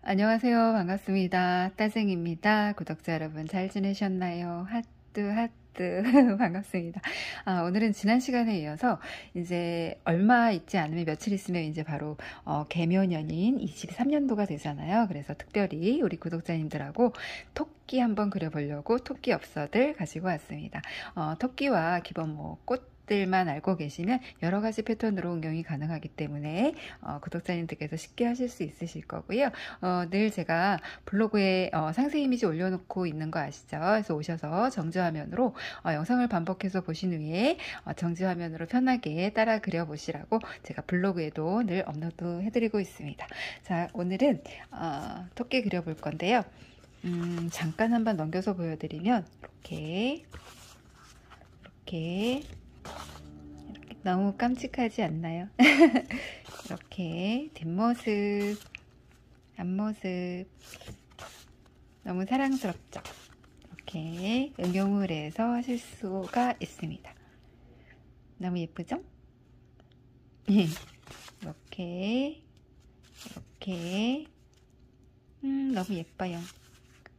안녕하세요. 반갑습니다. 따생입니다. 구독자 여러분 잘 지내셨나요? 하트 반갑습니다. 오늘은 지난 시간에 이어서 이제 얼마 있지 않으면 며칠 있으면 이제 바로 개묘년인 23년도가 되잖아요. 그래서 특별히 우리 구독자님들하고 토끼 한번 그려보려고 토끼 엽서들 가지고 왔습니다. 토끼와 기본 꽃들만 알고 계시면 여러 가지 패턴으로 응용이 가능하기 때문에 구독자님들께서 쉽게 하실 수 있으실 거고요. 늘 제가 블로그에 상세 이미지 올려놓고 있는 거 아시죠? 그래서 오셔서 정지화면으로 영상을 반복해서 보신 후에 정지화면으로 편하게 따라 그려보시라고 제가 블로그에도 늘 업로드 해드리고 있습니다. 자, 오늘은 토끼 그려볼 건데요. 잠깐 한번 넘겨서 보여드리면 이렇게 너무 깜찍하지 않나요? 이렇게 뒷모습, 앞모습 너무 사랑스럽죠? 이렇게 응용을 해서 하실 수가 있습니다. 너무 예쁘죠? 이렇게 너무 예뻐요.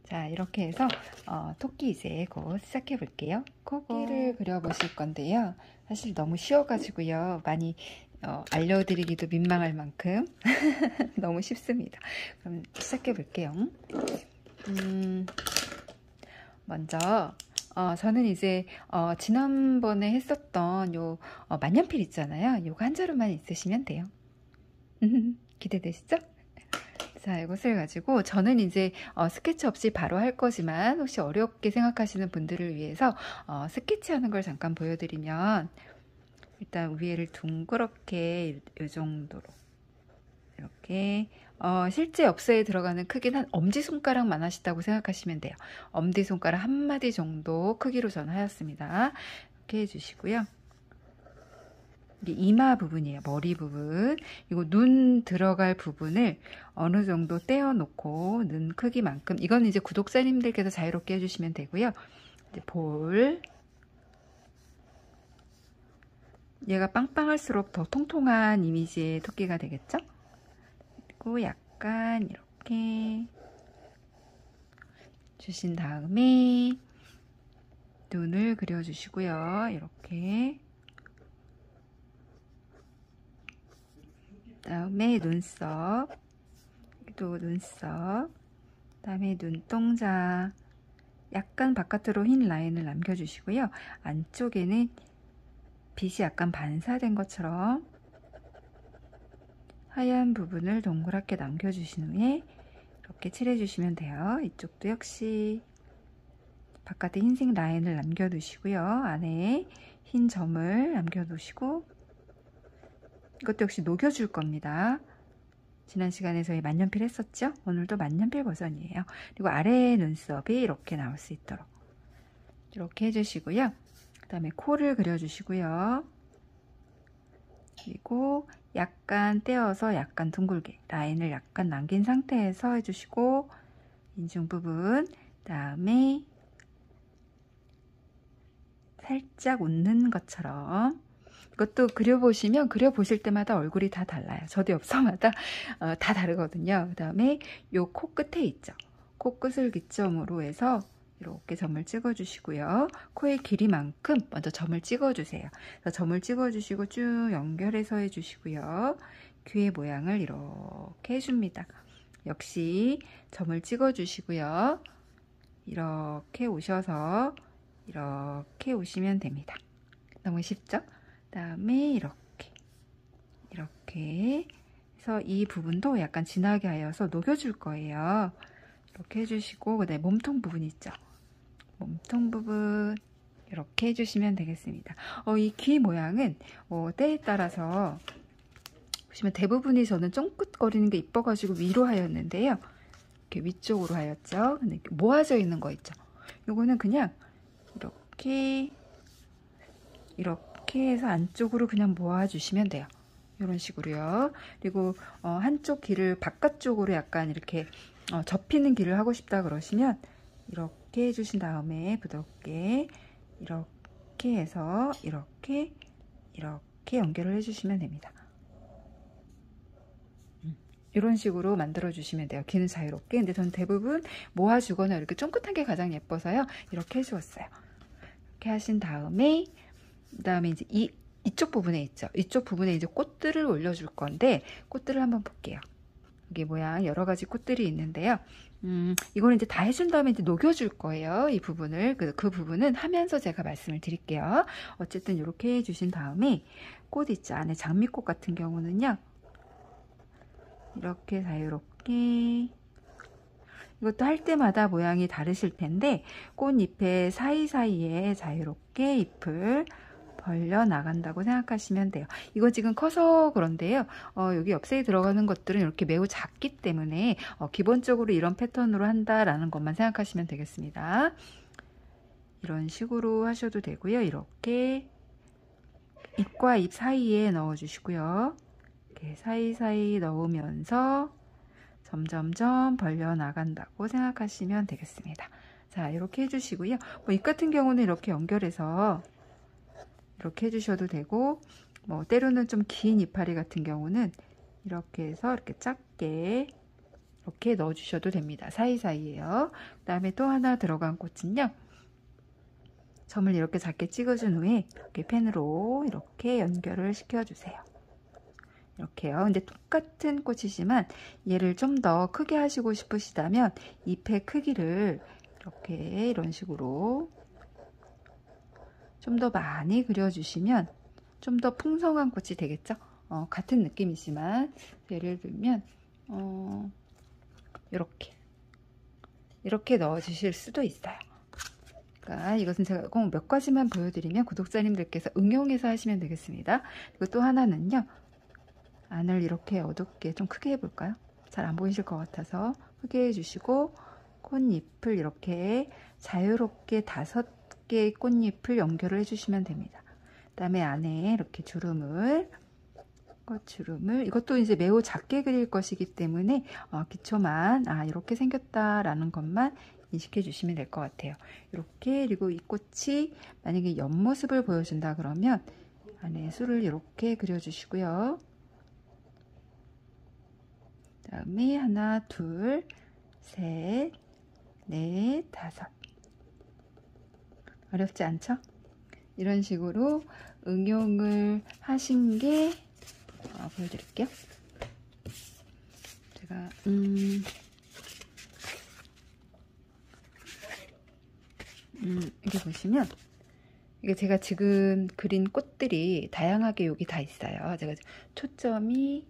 자, 이렇게 해서 토끼 이제 곧 시작해 볼게요. 코끼를 그려보실 건데요. 사실 너무 쉬워가지고요. 많이 알려드리기도 민망할 만큼 너무 쉽습니다. 그럼 시작해 볼게요. 먼저 저는 이제 지난번에 했었던 요 만년필 있잖아요. 요거 한 자루만 있으시면 돼요. 기대되시죠? 자, 이것을 가지고 저는 이제 스케치 없이 바로 할 거지만 혹시 어렵게 생각하시는 분들을 위해서 스케치하는 걸 잠깐 보여드리면, 일단 위에를 둥그렇게 이 정도로 이렇게 실제 엽서에 들어가는 크기는 한 엄지손가락만 하시다고 생각하시면 돼요. 엄지손가락 한 마디 정도 크기로 저는 하였습니다. 이렇게 해주시고요. 이게 이마 부분이에요. 머리 부분. 이거 눈 들어갈 부분을 어느 정도 떼어 놓고 눈 크기만큼, 이건 이제 구독자님들께서 자유롭게 해주시면 되고요. 이제 볼, 얘가 빵빵할수록 더 통통한 이미지의 토끼가 되겠죠? 그리고 약간 이렇게 주신 다음에 눈을 그려주시고요. 이렇게 다음에 눈썹, 또 눈썹, 다음에 눈동자, 약간 바깥으로 흰 라인을 남겨주시고요. 안쪽에는 빛이 약간 반사된 것처럼 하얀 부분을 동그랗게 남겨주신 후에 이렇게 칠해주시면 돼요. 이쪽도 역시 바깥에 흰색 라인을 남겨두시고요. 안에 흰 점을 남겨두시고, 이것도 역시 녹여줄 겁니다. 지난 시간에 저희 만년필 했었죠? 오늘도 만년필 버전이에요. 그리고 아래 눈썹이 이렇게 나올 수 있도록 이렇게 해주시고요. 그 다음에 코를 그려주시고요. 그리고 약간 떼어서 약간 둥글게 라인을 약간 남긴 상태에서 해주시고, 인중 부분, 그 다음에 살짝 웃는 것처럼, 이것도 그려보시면 그려보실 때마다 얼굴이 다 달라요. 저도 엽서마다 다 다르거든요. 그 다음에 요 코 끝에 있죠. 코끝을 기점으로 해서 이렇게 점을 찍어주시고요. 코의 길이만큼 먼저 점을 찍어주세요. 그래서 점을 찍어주시고 쭉 연결해서 해주시고요. 귀의 모양을 이렇게 해줍니다. 역시 점을 찍어주시고요. 이렇게 오셔서 이렇게 오시면 됩니다. 너무 쉽죠? 그 다음에 이렇게 해서 이 부분도 약간 진하게 하여서 녹여줄 거예요. 이렇게 해주시고, 그다음에 몸통 부분 있죠? 몸통 부분 이렇게 해주시면 되겠습니다. 이 귀 모양은 때에 따라서 보시면 대부분이 저는 쫑긋거리는 게 이뻐가지고 위로 하였는데요. 이렇게 위쪽으로 하였죠. 근데 이렇게 모아져 있는 거 있죠? 요거는 그냥 이렇게 해서 안쪽으로 그냥 모아주시면 돼요. 이런 식으로요. 그리고 한쪽 귀를 바깥쪽으로 약간 이렇게 접히는 귀를 하고 싶다 그러시면 이렇게 해주신 다음에 부드럽게 이렇게 해서 이렇게 연결을 해주시면 됩니다. 이런 식으로 만들어 주시면 돼요. 기는 자유롭게. 근데 전 대부분 모아주거나 이렇게 쫑긋한 게 가장 예뻐서요. 이렇게 해주었어요. 이렇게 하신 다음에 그다음에 이제 이쪽 부분에 있죠. 이쪽 부분에 이제 꽃들을 올려줄 건데 꽃들을 한번 볼게요. 여기 모양 여러 가지 꽃들이 있는데요. 이거는 이제 다 해준 다음에 이제 녹여줄 거예요. 이 부분을. 그 부분은 하면서 제가 말씀을 드릴게요. 어쨌든 이렇게 해주신 다음에 꽃 있죠. 안에 장미꽃 같은 경우는요. 이렇게 자유롭게 이것도 할 때마다 모양이 다르실 텐데 꽃잎의 사이사이에 자유롭게 잎을 벌려 나간다고 생각하시면 돼요. 이거 지금 커서 그런데요. 여기 옆사이 들어가는 것들은 이렇게 매우 작기 때문에 기본적으로 이런 패턴으로 한다라는 것만 생각하시면 되겠습니다. 이런 식으로 하셔도 되고요. 이렇게 잎과 잎 사이에 넣어주시고요. 이렇게 사이사이 넣으면서 점점점 벌려 나간다고 생각하시면 되겠습니다. 자, 이렇게 해주시고요. 잎 같은 경우는 이렇게 연결해서 이렇게 해주셔도 되고, 때로는 좀 긴 이파리 같은 경우는 이렇게 해서 이렇게 작게 이렇게 넣어주셔도 됩니다. 사이사이에요. 그 다음에 또 하나 들어간 꽃은요. 점을 이렇게 작게 찍어준 후에 이렇게 펜으로 이렇게 연결을 시켜주세요. 이렇게요. 근데 똑같은 꽃이지만 얘를 좀 더 크게 하시고 싶으시다면 잎의 크기를 이렇게 이런 식으로 좀 더 많이 그려주시면 좀 더 풍성한 꽃이 되겠죠? 같은 느낌이지만 예를 들면 이렇게 넣어주실 수도 있어요. 그러니까 이것은 제가 꼭 몇 가지만 보여드리면 구독자님들께서 응용해서 하시면 되겠습니다. 그리고 또 하나는요. 안을 이렇게 어둡게 좀 크게 해볼까요? 잘 안 보이실 것 같아서 크게 해주시고 꽃잎을 이렇게 자유롭게 5개의 꽃잎을 연결을 해주시면 됩니다. 그 다음에 안에 이렇게 꽃주름을 이것도 이제 매우 작게 그릴 것이기 때문에 기초만 이렇게 생겼다라는 것만 인식해 주시면 될 것 같아요. 이렇게 그리고 이 꽃이 만약에 옆모습을 보여준다 그러면 안에 술을 이렇게 그려주시고요. 그 다음에 하나, 둘, 셋, 넷, 5. 어렵지 않죠? 이런 식으로 응용을 하신 게 보여드릴게요. 제가 이렇게 보시면 이게 제가 지금 그린 꽃들이 다양하게 여기 다 있어요. 제가 초점이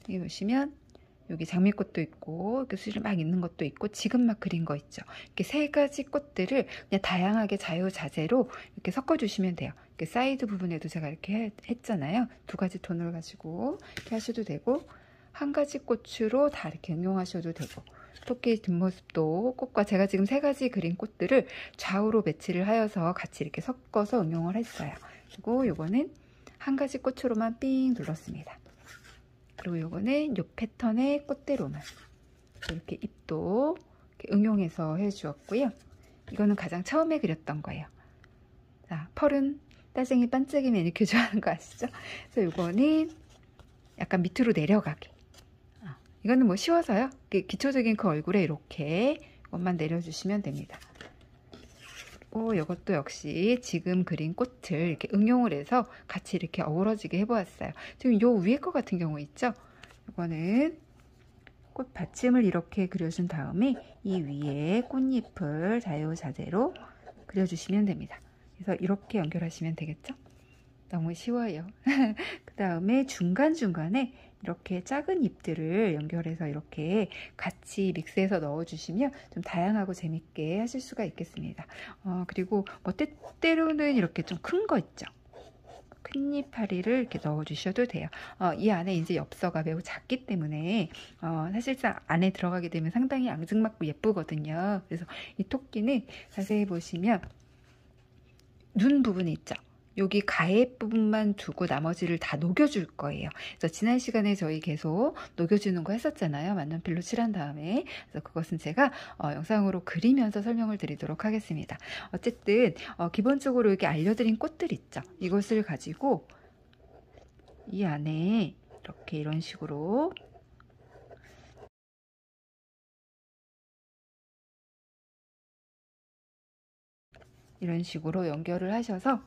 여기 보시면 여기 장미꽃도 있고 이렇게 수질 막 있는 것도 있고 지금 막 그린 거 있죠. 이렇게 3가지 꽃들을 그냥 다양하게 자유자재로 이렇게 섞어주시면 돼요. 이렇게 사이드 부분에도 제가 이렇게 했잖아요. 2가지 톤을 가지고 이렇게 하셔도 되고 한 가지 꽃으로 다 이렇게 응용하셔도 되고 토끼 뒷모습도 꽃과 제가 지금 3가지 그린 꽃들을 좌우로 배치를 하여서 같이 이렇게 섞어서 응용을 했어요. 그리고 요거는 한 가지 꽃으로만 삥 눌렀습니다. 그리고 요거는 요 패턴의 꽃대로만 이렇게 잎도 이렇게 응용해서 해주었고요. 이거는 가장 처음에 그렸던 거예요. 자, 펄은 딸생이 반짝이 매니큐어 좋아하는 거 아시죠? 그래서 요거는 약간 밑으로 내려가게. 이거는 뭐 쉬워서요. 기초적인 그 얼굴에 이렇게 이것만 내려주시면 됩니다. 그리고 이것도 역시 지금 그린 꽃을 이렇게 응용을 해서 같이 이렇게 어우러지게 해보았어요. 지금 요 위에 거 같은 경우 있죠? 이거는 꽃 받침을 이렇게 그려준 다음에 이 위에 꽃잎을 자유자재로 그려주시면 됩니다. 그래서 이렇게 연결하시면 되겠죠? 너무 쉬워요. 그 다음에 중간중간에 이렇게 작은 잎들을 연결해서 이렇게 같이 믹스해서 넣어주시면 좀 다양하고 재밌게 하실 수가 있겠습니다. 그리고 뭐 때로는 이렇게 좀 큰 거 있죠. 큰 이파리를 이렇게 넣어주셔도 돼요. 이 안에 이제 엽서가 매우 작기 때문에 사실상 안에 들어가게 되면 상당히 앙증맞고 예쁘거든요. 그래서 이 토끼는 자세히 보시면 눈 부분이 있죠. 여기 가해 부분만 두고 나머지를 다 녹여줄 거예요. 그래서 지난 시간에 저희 계속 녹여주는 거 했었잖아요. 만년필로 칠한 다음에. 그래서 그것은 제가 영상으로 그리면서 설명을 드리도록 하겠습니다. 어쨌든 기본적으로 여기 알려드린 꽃들 있죠. 이것을 가지고 이 안에 이렇게 이런 식으로 이런 식으로 연결을 하셔서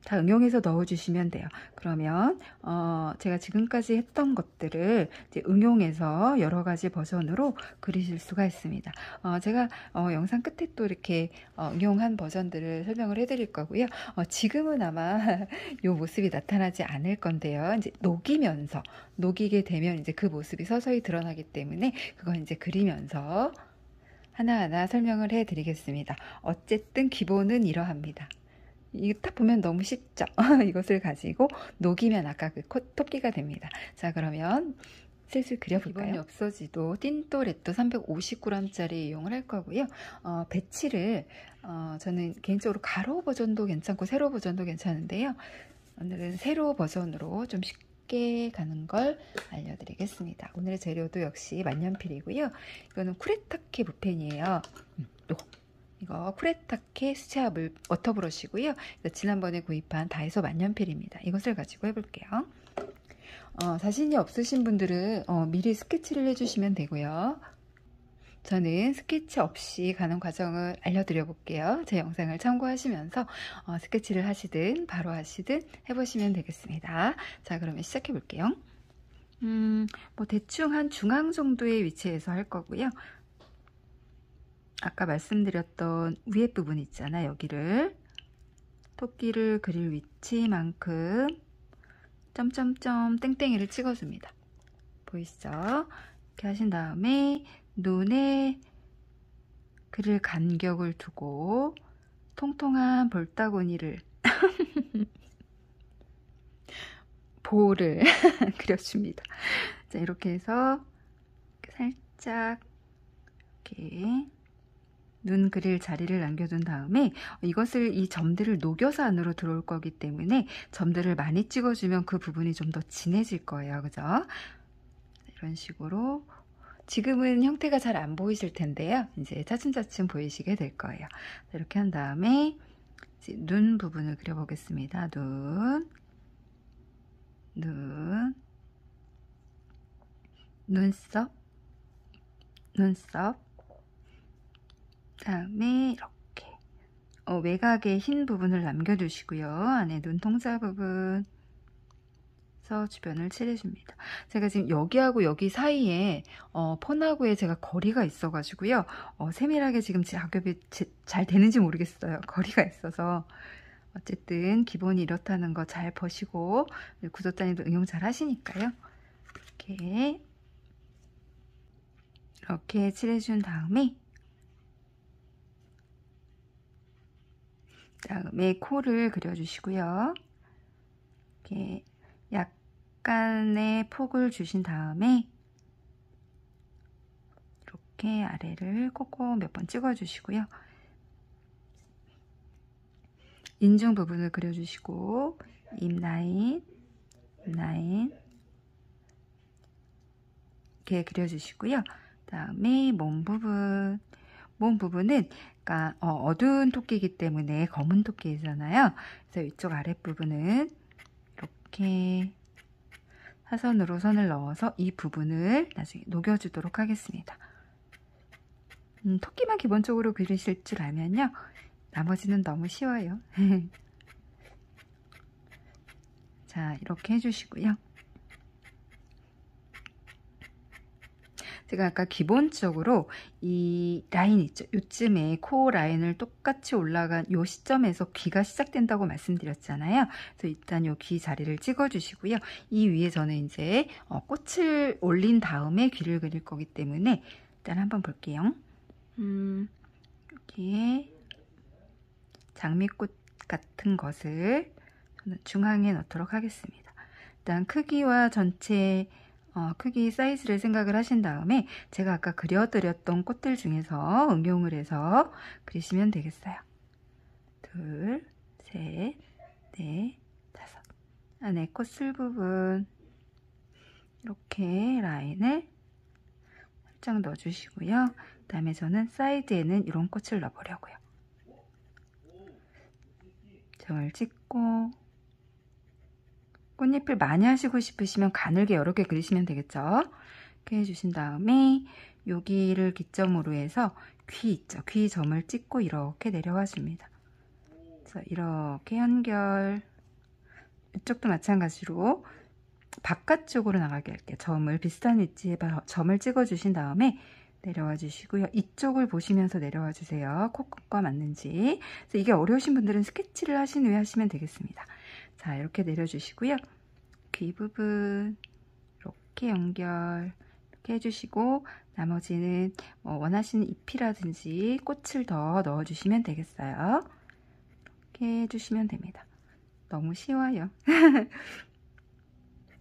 다 응용해서 넣어주시면 돼요. 그러면 제가 지금까지 했던 것들을 이제 응용해서 여러 가지 버전으로 그리실 수가 있습니다. 제가 영상 끝에 또 이렇게 응용한 버전들을 설명을 해드릴 거고요. 지금은 아마 이 모습이 나타나지 않을 건데요. 이제 녹이게 되면 이제 그 모습이 서서히 드러나기 때문에 그건 이제 그리면서 하나하나 설명을 해드리겠습니다. 어쨌든 기본은 이러합니다. 이거 딱 보면 너무 쉽죠? 이것을 가지고 녹이면 아까 그 토끼가 됩니다. 자, 그러면 슬슬 그려볼까요? 기본이 없어지도 틴토레토 350g짜리 이용을 할 거고요. 배치를 저는 개인적으로 가로 버전도 괜찮고 세로 버전도 괜찮은데요. 오늘은 세로 버전으로 좀 쉽게 가는 걸 알려드리겠습니다. 오늘의 재료도 역시 만년필이고요. 이거는 쿠레타케 붓펜이에요. 이거 쿠레타케 수채화 워터 브러쉬고요. 지난번에 구입한 다이소 만년필입니다. 이것을 가지고 해볼게요. 자신이 없으신 분들은 미리 스케치를 해주시면 되고요. 저는 스케치 없이 가는 과정을 알려드려 볼게요. 제 영상을 참고하시면서 스케치를 하시든 바로 하시든 해보시면 되겠습니다. 자, 그러면 시작해 볼게요. 뭐 대충 한 중앙 정도의 위치에서 할 거고요. 아까 말씀드렸던 위에 부분 있잖아요. 여기를 토끼를 그릴 위치만큼 점점점 땡땡이를 찍어줍니다. 보이시죠? 이렇게 하신 다음에 눈에 그릴 간격을 두고 통통한 볼따구니를 볼을 그려줍니다. 자, 이렇게 해서 살짝 이렇게 눈 그릴 자리를 남겨둔 다음에 이것을 이 점들을 녹여서 안으로 들어올 거기 때문에 점들을 많이 찍어주면 그 부분이 좀 더 진해질 거예요. 그죠? 이런 식으로 지금은 형태가 잘 안 보이실 텐데요. 이제 차츰차츰 보이시게 될 거예요. 이렇게 한 다음에 이제 눈 부분을 그려보겠습니다. 눈썹, 다음에 이렇게 외곽에 흰 부분을 남겨두시고요. 안에 눈동자 부분 주변을 칠해줍니다. 제가 지금 여기하고 여기 사이에 폰하고의 제가 거리가 있어가지고요. 세밀하게 지금 작업이 잘 되는지 모르겠어요. 거리가 있어서. 어쨌든 기본이 이렇다는 거 잘 보시고 구독자님도 응용 잘 하시니까요. 이렇게 칠해준 다음에 코를 그려주시고요. 이렇게 약간의 폭을 주신 다음에 이렇게 아래를 콕콕 몇 번 찍어주시고요. 인중 부분을 그려주시고 입 라인 이렇게 그려주시고요. 그다음에 몸 부분은 그러니까 어두운 토끼이기 때문에 검은 토끼잖아요. 그래서 이쪽 아랫부분은 이렇게 사선으로 선을 넣어서 이 부분을 나중에 녹여주도록 하겠습니다. 토끼만 기본적으로 그리실 줄 알면요. 나머지는 너무 쉬워요. 자, 이렇게 해주시고요. 제가 아까 기본적으로 이 라인 있죠. 요쯤에 코 라인을 똑같이 올라간 요 시점에서 귀가 시작된다고 말씀드렸잖아요. 그래서 일단 요 귀 자리를 찍어주시고요. 이 위에 저는 이제 꽃을 올린 다음에 귀를 그릴 거기 때문에 일단 한번 볼게요. 여기에 장미꽃 같은 것을 저는 중앙에 넣도록 하겠습니다. 일단 크기와 전체 크기 사이즈를 생각을 하신 다음에 제가 아까 그려드렸던 꽃들 중에서 응용을 해서 그리시면 되겠어요. 2, 3, 4, 5 안에 꽃술 부분 이렇게 라인을 살짝 넣어주시고요. 그 다음에 저는 사이드에는 이런 꽃을 넣어보려고요. 점을 찍고 꽃잎을 많이 하시고 싶으시면 가늘게 여러 개 그리시면 되겠죠. 이렇게 해주신 다음에 여기를 기점으로 해서 귀 있죠. 귀 점을 찍고 이렇게 내려와 줍니다. 그래서 이렇게 연결. 이쪽도 마찬가지로 바깥쪽으로 나가게 할게요. 점을 비슷한 위치에 점을 찍어 주신 다음에 내려와 주시고요. 이쪽을 보시면서 내려와 주세요. 코끝과 맞는지. 그래서 이게 어려우신 분들은 스케치를 하신 후에 하시면 되겠습니다. 자, 이렇게 내려주시고요. 귀 부분 이렇게 연결 이렇게 해주시고 나머지는 원하시는 잎이라든지 꽃을 더 넣어주시면 되겠어요. 이렇게 해주시면 됩니다. 너무 쉬워요.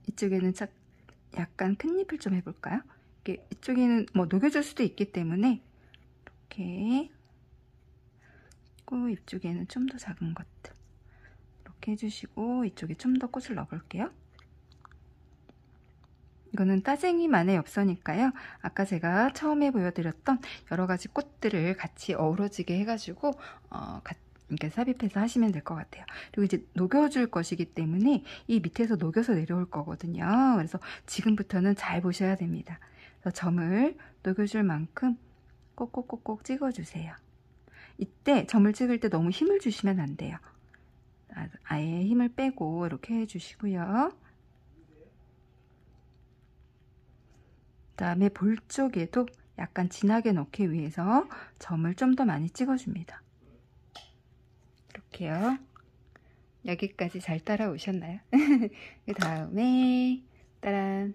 이쪽에는 약간 큰 잎을 좀 해볼까요? 이쪽에는 녹여줄 수도 있기 때문에 이렇게 이쪽에는 좀 더 작은 것들 이렇게 해주시고 이쪽에 좀 더 꽃을 넣어볼게요. 이거는 따쟁이만의 엽서니까요. 아까 제가 처음에 보여드렸던 여러가지 꽃들을 같이 어우러지게 해가지고 이렇게 삽입해서 하시면 될 것 같아요. 그리고 이제 녹여줄 것이기 때문에 이 밑에서 녹여서 내려올 거거든요. 그래서 지금부터는 잘 보셔야 됩니다. 그래서 점을 녹여줄 만큼 꼭꼭꼭꼭 찍어주세요. 이때 점을 찍을 때 너무 힘을 주시면 안 돼요. 아예 힘을 빼고 이렇게 해주시고요. 그 다음에 볼 쪽에도 약간 진하게 넣기 위해서 점을 좀 더 많이 찍어줍니다. 이렇게요. 여기까지 잘 따라오셨나요? 그 다음에 따란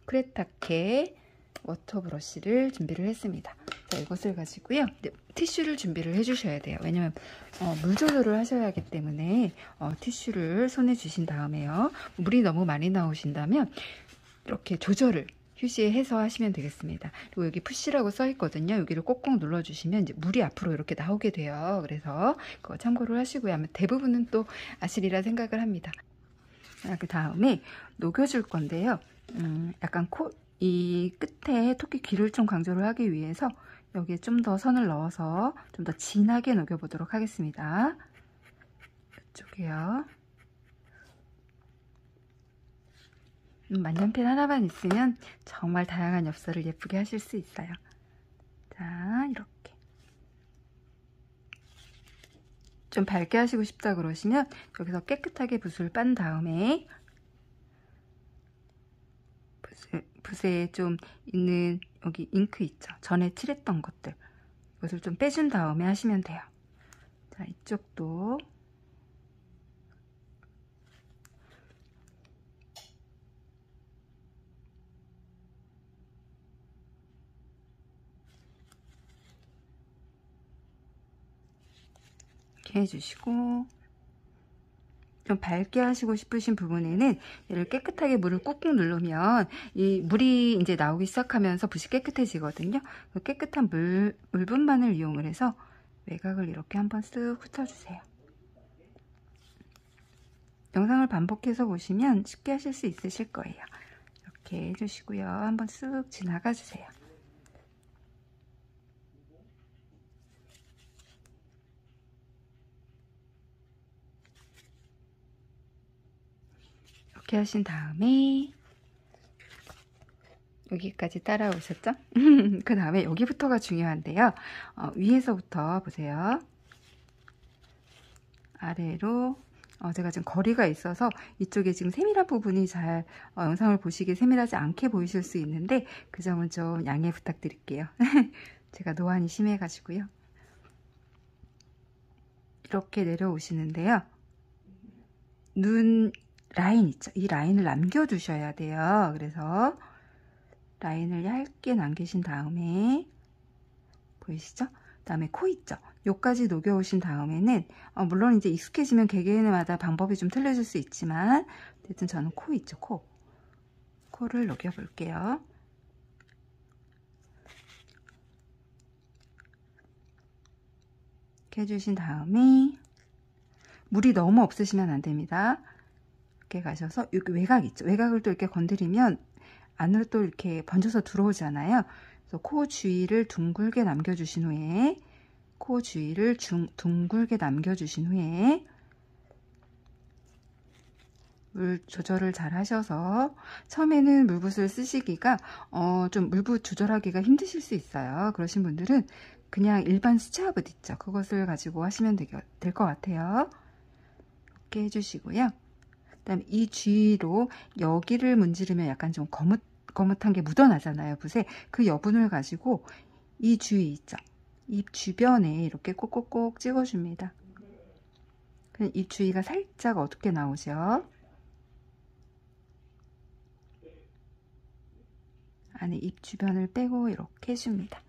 크레타케 워터 브러쉬를 준비를 했습니다. 자, 이것을 가지고요. 티슈를 준비를 해주셔야 돼요. 왜냐면 물 조절을 하셔야 하기 때문에 티슈를 손에 주신 다음에요. 물이 너무 많이 나오신다면 이렇게 조절을 휴지해서 하시면 되겠습니다. 그리고 여기 푸시라고 써 있거든요. 여기를 꼭꼭 눌러주시면 이제 물이 앞으로 이렇게 나오게 돼요. 그래서 그거 참고를 하시고요. 아마 대부분은 또 아시리라 생각을 합니다. 그 다음에 녹여줄 건데요. 약간 이 끝에 토끼 귀를 좀 강조를 하기 위해서 여기에 좀 더 선을 넣어서 좀 더 진하게 녹여보도록 하겠습니다. 이쪽이요. 만년필 하나만 있으면 정말 다양한 엽서를 예쁘게 하실 수 있어요. 자, 이렇게 좀 밝게 하시고 싶다 그러시면 여기서 깨끗하게 붓을 빤 다음에 붓에 좀 있는 여기 잉크 있죠? 전에 칠했던 것들 이것을 좀 빼준 다음에 하시면 돼요. 자, 이쪽도 이렇게 해주시고 좀 밝게 하시고 싶으신 부분에는 얘를 깨끗하게 물을 꾹꾹 누르면 이 물이 이제 나오기 시작하면서 붓이 깨끗해지거든요. 그 깨끗한 물분만을 이용을 해서 외곽을 이렇게 한번 쓱 훑어주세요. 영상을 반복해서 보시면 쉽게 하실 수 있으실 거예요. 이렇게 해주시고요. 한번 쓱 지나가 주세요. 이렇게 하신 다음에 여기까지 따라오셨죠? 그 다음에 여기부터가 중요한데요. 위에서부터 보세요. 아래로 제가 지금 거리가 있어서 이쪽에 지금 세밀한 부분이 잘 영상을 보시기에 세밀하지 않게 보이실 수 있는데 그 점은 좀 양해 부탁드릴게요. 제가 노안이 심해가지고요. 이렇게 내려오시는데요. 눈 라인 있죠? 이 라인을 남겨두셔야 돼요. 그래서 라인을 얇게 남기신 다음에 보이시죠? 그 다음에 코 있죠? 요까지 녹여오신 다음에는 물론 이제 익숙해지면 개개인마다 방법이 좀 틀려질 수 있지만 어쨌든 저는 코 있죠? 코를 녹여볼게요. 이렇게 해주신 다음에 물이 너무 없으시면 안 됩니다. 이렇게 가셔서 여기 외곽 있죠? 외곽을 또 이렇게 건드리면 안으로 또 이렇게 번져서 들어오잖아요. 그래서 코 주위를 둥글게 남겨주신 후에 코 주위를 둥글게 남겨주신 후에 물 조절을 잘 하셔서 처음에는 물붓을 쓰시기가 좀 물붓 조절하기가 힘드실 수 있어요. 그러신 분들은 그냥 일반 수채화붓 있죠. 그것을 가지고 하시면 될 것 같아요. 이렇게 해주시고요. 그다음에 이 주위로 여기를 문지르면 약간 좀 거뭇한 게 묻어나잖아요. 붓에. 그 여분을 가지고 이 주위 있죠. 입 주변에 이렇게 꼭꼭꼭 찍어줍니다. 입 주위가 살짝 어둡게 나오죠. 안에 입 주변을 빼고 이렇게 해줍니다.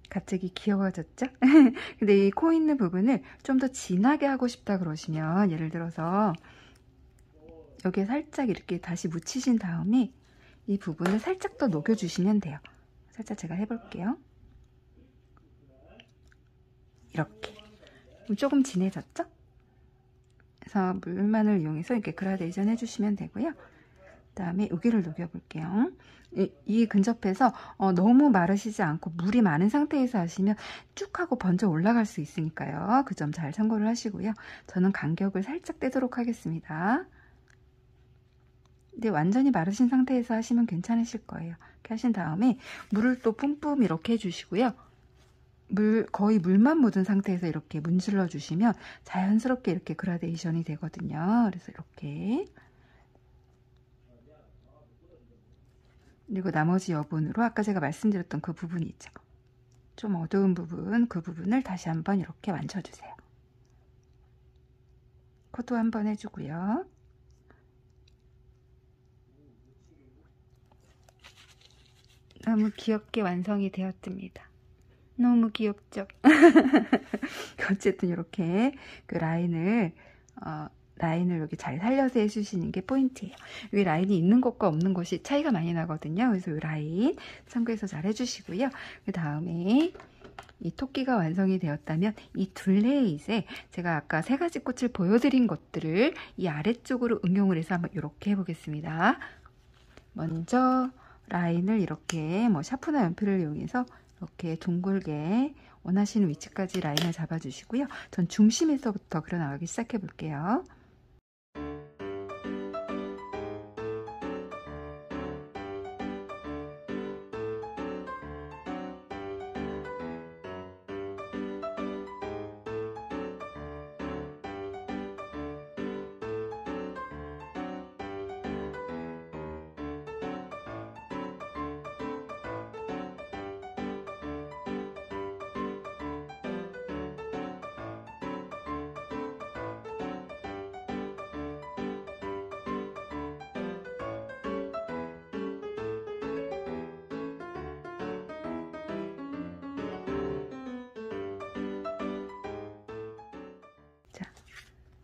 갑자기 귀여워졌죠? 근데 이 코 있는 부분을 좀 더 진하게 하고 싶다 그러시면, 예를 들어서 여기에 살짝 이렇게 다시 묻히신 다음에 이 부분을 살짝 더 녹여주시면 돼요. 살짝 제가 해볼게요. 이렇게. 조금 진해졌죠? 그래서 물만을 이용해서 이렇게 그라데이션 해주시면 되고요. 그 다음에 여기를 녹여볼게요. 이 근접해서 너무 마르시지 않고 물이 많은 상태에서 하시면 쭉 하고 번져 올라갈 수 있으니까요. 그 점 잘 참고를 하시고요. 저는 간격을 살짝 떼도록 하겠습니다. 근데 완전히 마르신 상태에서 하시면 괜찮으실 거예요. 이렇게 하신 다음에 물을 또 뿜뿜 이렇게 해주시고요. 거의 물만 묻은 상태에서 이렇게 문질러 주시면 자연스럽게 이렇게 그라데이션이 되거든요. 그래서 이렇게. 그리고 나머지 여분으로 아까 제가 말씀드렸던 그 부분이 있죠. 좀 어두운 부분, 그 부분을 다시 한번 이렇게 만져주세요. 코도 한번 해주고요. 너무 귀엽게 완성이 되었습니다. 너무 귀엽죠? 어쨌든 이렇게 그 라인을 여기 잘 살려서 해주시는 게 포인트예요. 여기 라인이 있는 것과 없는 것이 차이가 많이 나거든요. 그래서 이 라인 참고해서 잘 해주시고요. 그 다음에 이 토끼가 완성이 되었다면 이 둘레잇에 제가 아까 3가지 꽃을 보여드린 것들을 이 아래쪽으로 응용을 해서 한번 이렇게 해보겠습니다. 먼저 라인을 이렇게 샤프나 연필을 이용해서 이렇게 둥글게 원하시는 위치까지 라인을 잡아주시고요. 전 중심에서부터 그려나가기 시작해 볼게요.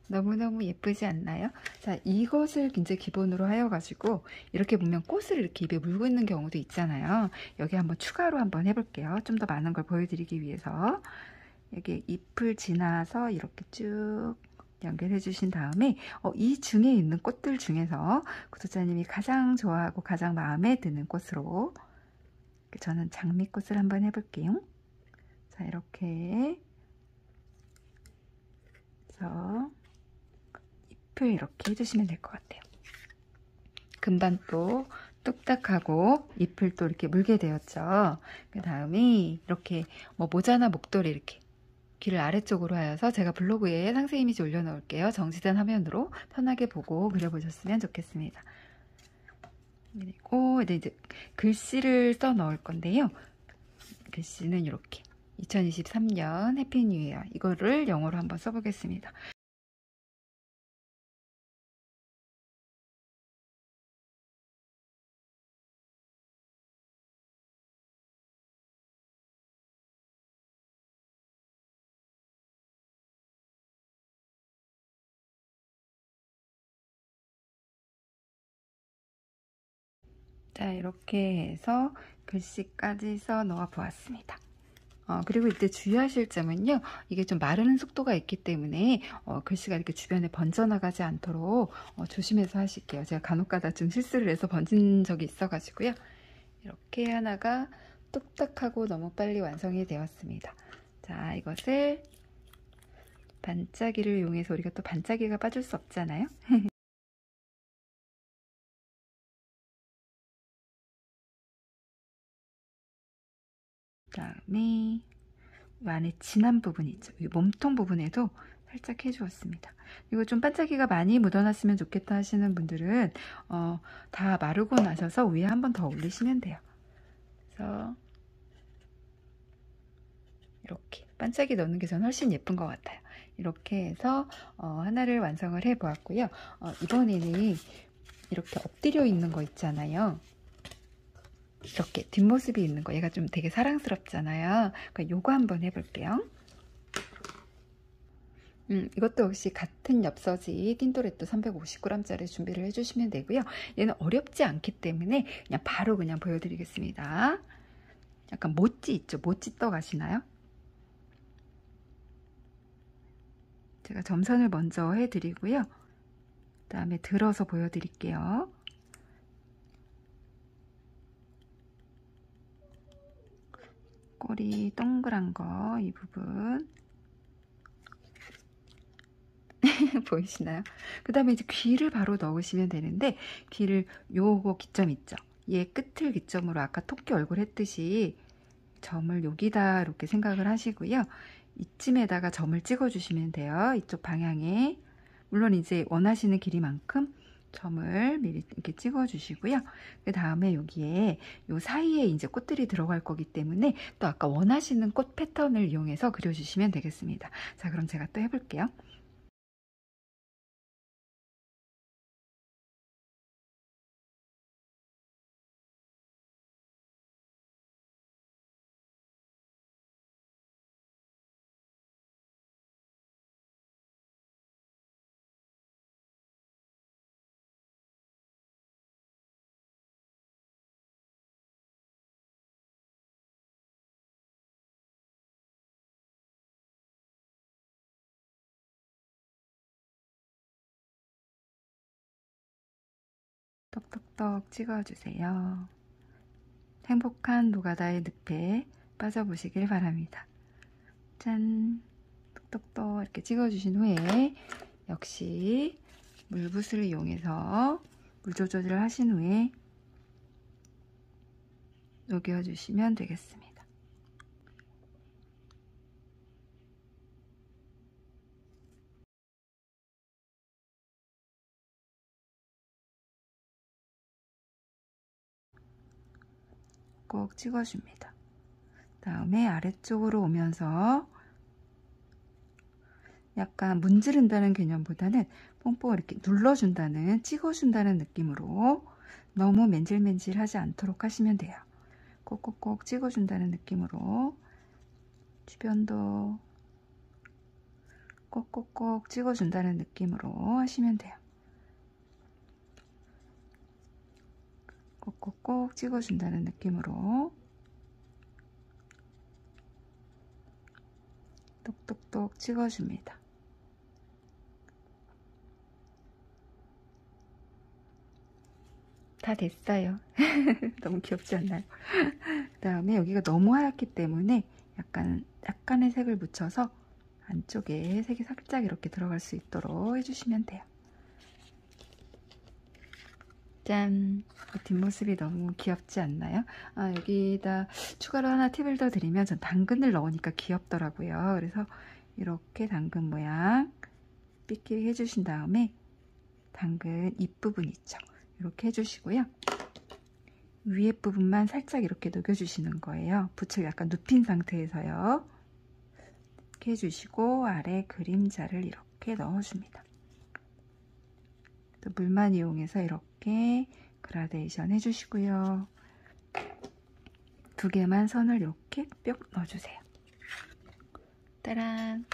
너무너무 예쁘지 않나요? 자, 이것을 이제 기본으로 하여가지고 이렇게 보면 꽃을 이렇게 입에 물고 있는 경우도 있잖아요. 여기 한번 추가로 한번 해볼게요. 좀 더 많은 걸 보여드리기 위해서. 여기 잎을 지나서 이렇게 쭉 연결해 주신 다음에 이 중에 있는 꽃들 중에서 구독자님이 가장 좋아하고 가장 마음에 드는 꽃으로 저는 장미꽃을 한번 해볼게요. 자, 이렇게 해서 잎을 이렇게 해주시면 될 것 같아요. 금방 또 뚝딱하고 잎을 또 이렇게 물게 되었죠. 그 다음에 이렇게 모자나 목도리 이렇게 귀를 아래쪽으로 하여서 제가 블로그에 상세 이미지 올려놓을게요. 정지된 화면으로 편하게 보고 그려보셨으면 좋겠습니다. 그리고 이제 글씨를 써 넣을 건데요. 글씨는 이렇게 2023년 해피 뉴 이어 이거를 영어로 한번 써보겠습니다. 자, 이렇게 해서 글씨까지 써 넣어 보았습니다. 그리고 이때 주의하실 점은요, 이게 좀 마르는 속도가 있기 때문에 글씨가 이렇게 주변에 번져나가지 않도록 조심해서 하실게요. 제가 간혹가다 좀 실수를 해서 번진 적이 있어가지고요. 이렇게 하나가 뚝딱하고 너무 빨리 완성이 되었습니다. 자, 이것을 반짝이를 이용해서, 우리가 또 반짝이가 빠질 수 없잖아요. 그다음에 이 안에 진한 부분 있죠. 이 몸통 부분에도 살짝 해주었습니다. 이거 좀 반짝이가 많이 묻어났으면 좋겠다 하시는 분들은 다 마르고 나셔서 위에 한 번 더 올리시면 돼요. 그래서 이렇게 반짝이 넣는 게 저는 훨씬 예쁜 것 같아요. 이렇게 해서 하나를 완성을 해 보았고요. 이번에는 이렇게 엎드려 있는 거 있잖아요. 이렇게 뒷모습이 있는 거, 얘가 좀 되게 사랑스럽잖아요. 그러니까 요거 한번 해볼게요. 이것도 역시 같은 엽서지 틴토레또 350g짜리 준비를 해주시면 되고요. 얘는 어렵지 않기 때문에 그냥 바로 그냥 보여드리겠습니다. 약간 모찌 있죠? 모찌 떡 아시나요? 제가 점선을 먼저 해드리고요. 그 다음에 들어서 보여드릴게요. 꼬리 동그란 거, 이 부분. 보이시나요? 그 다음에 이제 귀를 바로 넣으시면 되는데, 귀를 요거 기점 있죠? 얘 끝을 기점으로 아까 토끼 얼굴 했듯이 점을 여기다 이렇게 생각을 하시고요. 이쯤에다가 점을 찍어 주시면 돼요. 이쪽 방향에. 물론 이제 원하시는 길이만큼 점을 미리 이렇게 찍어 주시고요. 그 다음에 여기에 요 사이에 이제 꽃들이 들어갈 거기 때문에 또 아까 원하시는 꽃 패턴을 이용해서 그려주시면 되겠습니다. 자, 그럼 제가 또 해볼게요. 똑똑똑 찍어주세요. 행복한 노가다의 늪에 빠져보시길 바랍니다. 짠! 똑똑똑 이렇게 찍어주신 후에 역시 물붓을 이용해서 물 조절을 하신 후에 녹여주시면 되겠습니다. 꼭 찍어줍니다. 다음에 아래쪽으로 오면서 약간 문지른다는 개념보다는 뽕뽕 이렇게 눌러준다는, 찍어준다는 느낌으로 너무 맨질맨질하지 않도록 하시면 돼요. 꼭꼭꼭 찍어준다는 느낌으로 주변도 꼭꼭꼭 찍어준다는 느낌으로 하시면 돼요. 꼭꼭꼭 찍어준다는 느낌으로 똑똑똑 찍어줍니다. 다 됐어요. 너무 귀엽지 않나요? 그 다음에 여기가 너무 하얗기 때문에 약간의 색을 묻혀서 안쪽에 색이 살짝 이렇게 들어갈 수 있도록 해주시면 돼요. 짠! 뒷모습이 너무 귀엽지 않나요? 여기다 추가로 하나 팁을 더 드리면 전 당근을 넣으니까 귀엽더라고요. 그래서 이렇게 당근 모양 삐끼 해주신 다음에 당근 잎부분 있죠? 이렇게 해주시고요. 위에 부분만 살짝 이렇게 녹여주시는 거예요. 붓을 약간 눕힌 상태에서요. 이렇게 해주시고 아래 그림자를 이렇게 넣어줍니다. 또 물만 이용해서 이렇게 그라데이션 해주시고요. 두 개만 선을 이렇게 뿅 넣어주세요. 따란!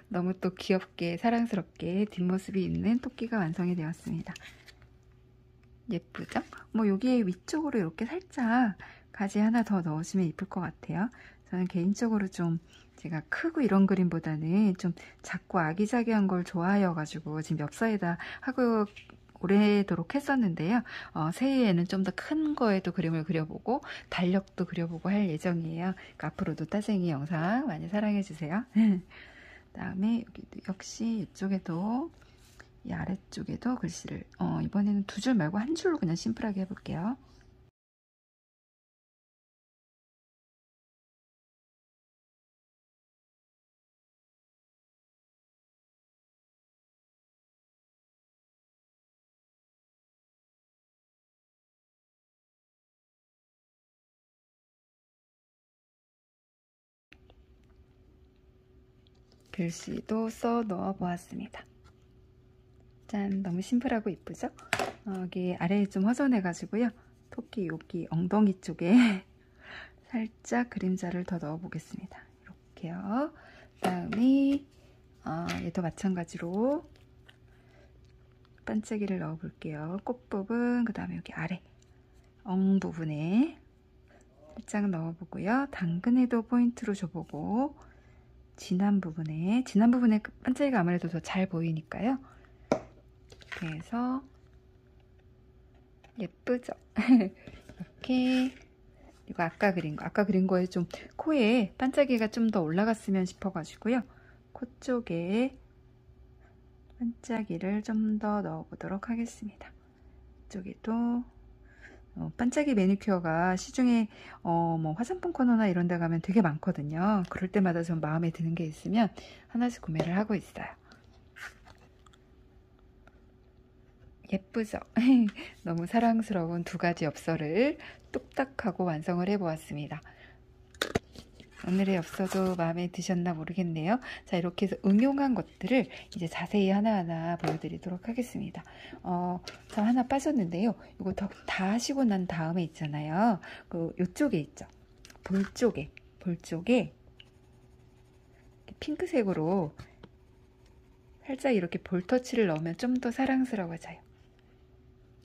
너무 또 귀엽게 사랑스럽게 뒷모습이 있는 토끼가 완성이 되었습니다. 예쁘죠? 뭐 여기에 위쪽으로 이렇게 살짝 가지 하나 더 넣으시면 예쁠 것 같아요. 저는 개인적으로 좀 제가 크고 이런 그림보다는 좀 작고 아기자기한 걸 좋아해가지고 지금 엽서에다 하고 오래도록 했었는데요. 새해에는 좀 더 큰 거에도 그림을 그려보고 달력도 그려보고 할 예정이에요. 그러니까 앞으로도 따생이 영상 많이 사랑해주세요. 그다음에 여기도 역시 이쪽에도 이 아래쪽에도 글씨를 이번에는 두 줄 말고 한 줄로 그냥 심플하게 해볼게요. 글씨도 써 넣어 보았습니다. 짠, 너무 심플하고 이쁘죠? 여기 아래에 좀 허전해 가지고요, 토끼 여기 엉덩이 쪽에 살짝 그림자를 더 넣어 보겠습니다. 이렇게요. 그 다음에 얘도 마찬가지로 반짝이를 넣어 볼게요. 꽃 부분, 그 다음에 여기 아래 엉 부분에 살짝 넣어 보고요. 당근에도 포인트로 줘보고, 진한 부분에 반짝이가 아무래도 더 잘 보이니까요. 이렇게 해서 예쁘죠? 이렇게. 이거 아까 그린 거에 좀 코에 반짝이가 좀 더 올라갔으면 싶어가지고요, 코 쪽에 반짝이를 좀 더 넣어보도록 하겠습니다. 이쪽에도 반짝이 매니큐어가 시중에 뭐 화장품 코너나 이런 데 가면 되게 많거든요. 그럴 때마다 좀 마음에 드는 게 있으면 하나씩 구매를 하고 있어요. 예쁘죠? 너무 사랑스러운 두 가지 엽서를 뚝딱하고 완성을 해보았습니다. 오늘의 엽서도 마음에 드셨나 모르겠네요. 자, 이렇게 해서 응용한 것들을 이제 자세히 하나하나 보여드리도록 하겠습니다. 저 하나 빠졌는데요. 이거 다 하시고 난 다음에 있잖아요. 요쪽에 있죠. 볼 쪽에 핑크색으로 살짝 이렇게 볼터치를 넣으면 좀 더 사랑스러워져요.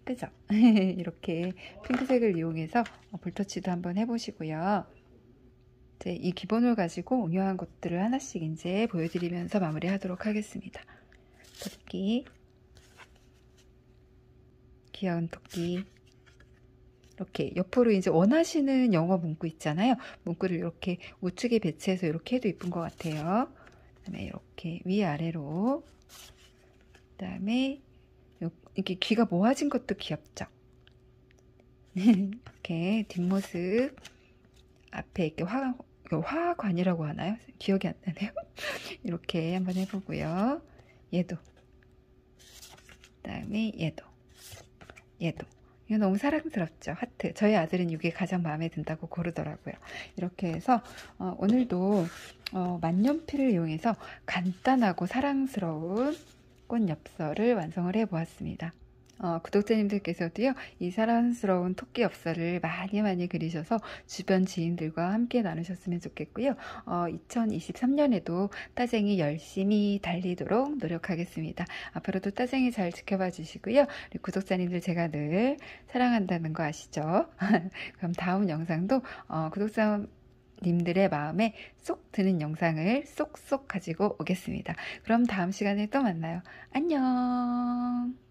그죠? 이렇게 핑크색을 이용해서 볼터치도 한번 해보시고요. 이제 이 기본을 가지고 응용한 것들을 하나씩 이제 보여드리면서 마무리하도록 하겠습니다. 토끼, 귀여운 토끼. 이렇게 옆으로 이제 원하시는 영어 문구 있잖아요. 문구를 이렇게 우측에 배치해서 이렇게 해도 이쁜 것 같아요. 그다음에 이렇게 위아래로. 그다음에 이렇게 귀가 모아진 것도 귀엽죠? 이렇게 뒷모습 앞에 이렇게 화관이라고 하나요? 기억이 안 나네요. 이렇게 한번 해보고요. 얘도. 그다음에 얘도. 이거 너무 사랑스럽죠? 하트. 저희 아들은 이게 가장 마음에 든다고 고르더라고요. 이렇게 해서 오늘도 만년필을 이용해서 간단하고 사랑스러운 꽃 엽서를 완성을 해 보았습니다. 구독자님들께서도요, 이 사랑스러운 토끼 엽서를 많이 그리셔서 주변 지인들과 함께 나누셨으면 좋겠고요. 2023년에도 따쟁이 열심히 달리도록 노력하겠습니다. 앞으로도 따쟁이 잘 지켜봐 주시고요. 우리 구독자님들 제가 늘 사랑한다는 거 아시죠? 그럼 다음 영상도 구독자님들의 마음에 쏙 드는 영상을 쏙쏙 가지고 오겠습니다. 그럼 다음 시간에 또 만나요. 안녕.